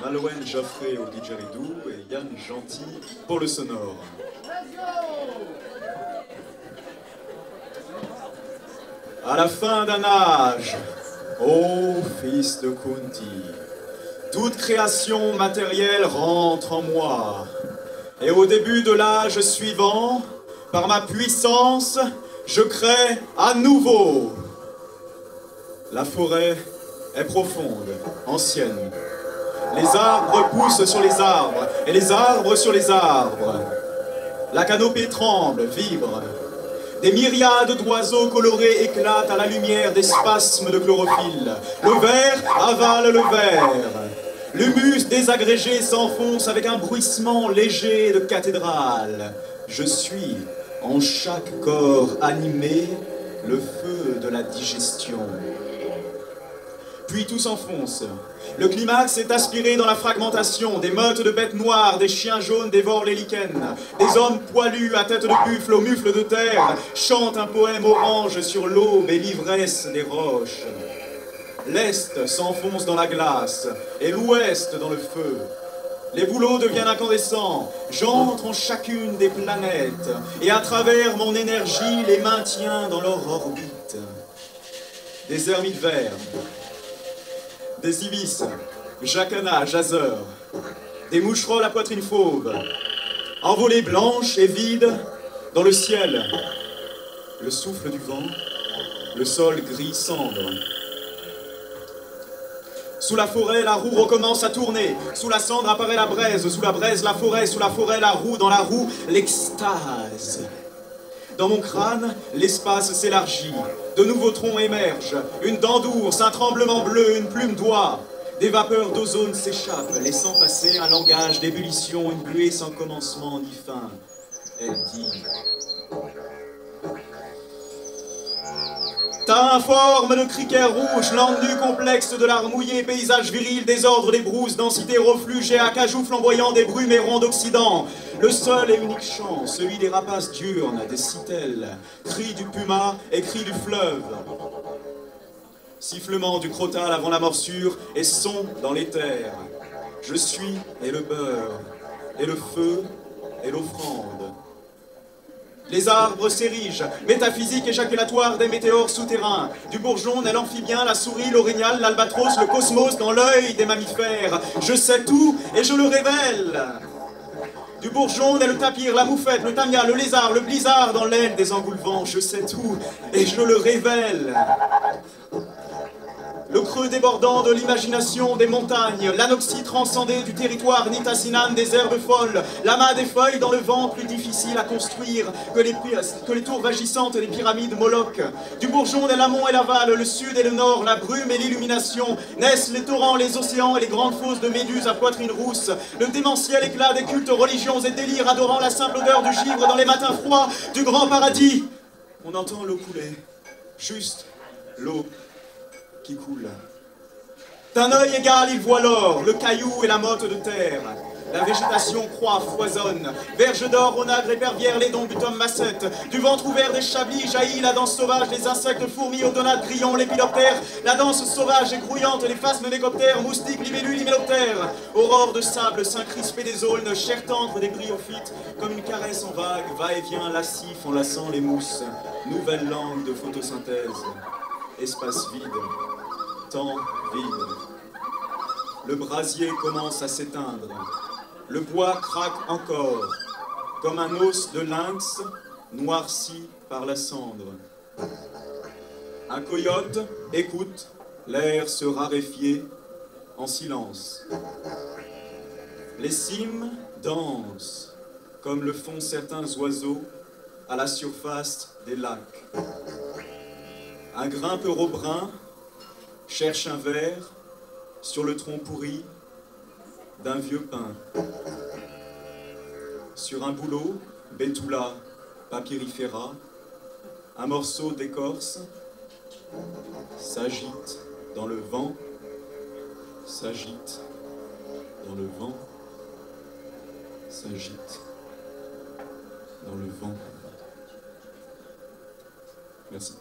Malouane Joffré au didgeridoo et Yann Gentil pour le sonore. À la fin d'un âge, ô fils de Kunti, toute création matérielle rentre en moi. Et au début de l'âge suivant, par ma puissance, je crée à nouveau. La forêt est profonde, ancienne. Les arbres poussent sur les arbres, et les arbres sur les arbres. La canopée tremble, vibre. Des myriades d'oiseaux colorés éclatent à la lumière des spasmes de chlorophylle. Le ver avale le ver. L'humus désagrégé s'enfonce avec un bruissement léger de cathédrale. Je suis, en chaque corps animé, le feu de la digestion. Puis tout s'enfonce. Le climax est aspiré dans la fragmentation. Des meutes de bêtes noires, des chiens jaunes dévorent les lichens. Des hommes poilus à tête de buffle, aux mufles de terre, chantent un poème orange sur l'aube et l'ivresse des roches. L'Est s'enfonce dans la glace et l'Ouest dans le feu. Les bouleaux deviennent incandescents. J'entre en chacune des planètes et à travers mon énergie les maintiens dans leur orbite. Des ermites verts, des ibis, jacana, jaseur, des moucherolles à poitrine fauve, envolées blanches et vides dans le ciel, le souffle du vent, le sol gris cendre. Sous la forêt, la roue recommence à tourner. Sous la cendre apparaît la braise. Sous la braise, la forêt. Sous la forêt, la roue. Dans la roue, l'extase. Dans mon crâne, l'espace s'élargit. De nouveaux troncs émergent. Une dent d'ours, un tremblement bleu, une plume d'oie. Des vapeurs d'ozone s'échappent, laissant passer un langage d'ébullition, une buée sans commencement ni fin. Elle dit... Teint informe de criquet rouge, l'ennui complexe de l'art mouillé, paysage viril, désordre des brousses, densité refluge et acajou flamboyant des brumes et ronds d'Occident. Le seul et unique chant, celui des rapaces diurnes, des citelles, cri du puma et cri du fleuve. Sifflement du crotal avant la morsure et son dans l'éther. Je suis et le beurre, et le feu et l'offrande. Les arbres s'érigent, métaphysique éjaculatoire des météores souterrains. Du bourgeon naît l'amphibien, la souris, l'orignal, l'albatros, le cosmos dans l'œil des mammifères. Je sais tout et je le révèle. Du bourgeon naît le tapir, la moufette, le tamia, le lézard, le blizzard dans l'aile des engoulevents. Je sais tout et je le révèle. Le creux débordant de l'imagination des montagnes, l'anoxie transcendée du territoire nitassinan des herbes folles, l'amas des feuilles dans le vent plus difficile à construire que les tours vagissantes des pyramides Moloch. Du bourgeon naît l'amont et l'aval, le sud et le nord, la brume et l'illumination, naissent les torrents, les océans et les grandes fosses de méduses à poitrine rousse, le démentiel éclat des cultes, religions et délires adorant la simple odeur du givre dans les matins froids du grand paradis. On entend l'eau couler, juste l'eau qui coule. D'un œil égal, il voit l'or, le caillou et la motte de terre. La végétation croît, foisonne. Verge d'or, onagre, épervière, les dons butum massette. Du ventre ouvert des chablis jaillit la danse sauvage des insectes, fourmis, odonates, grillons, lépidoptères. La danse sauvage et grouillante, les phasmes mécoptères, moustiques, libellules, hyménoptères. Aurore de sable, sein crispé des aulnes, chair tendre des bryophytes. Comme une caresse en vague, va-et-vient lascif, enlaçant les mousses. Nouvelle langue de photosynthèse. Espace vide. Temps vide. Le brasier commence à s'éteindre. Le bois craque encore, comme un os de lynx noirci par la cendre. Un coyote écoute l'air se raréfier en silence. Les cimes dansent, comme le font certains oiseaux à la surface des lacs. Un grimpeur brun cherche un ver sur le tronc pourri d'un vieux pin. Sur un bouleau, Betula papyrifera, un morceau d'écorce s'agite dans le vent, s'agite dans le vent, s'agite dans le vent. Merci.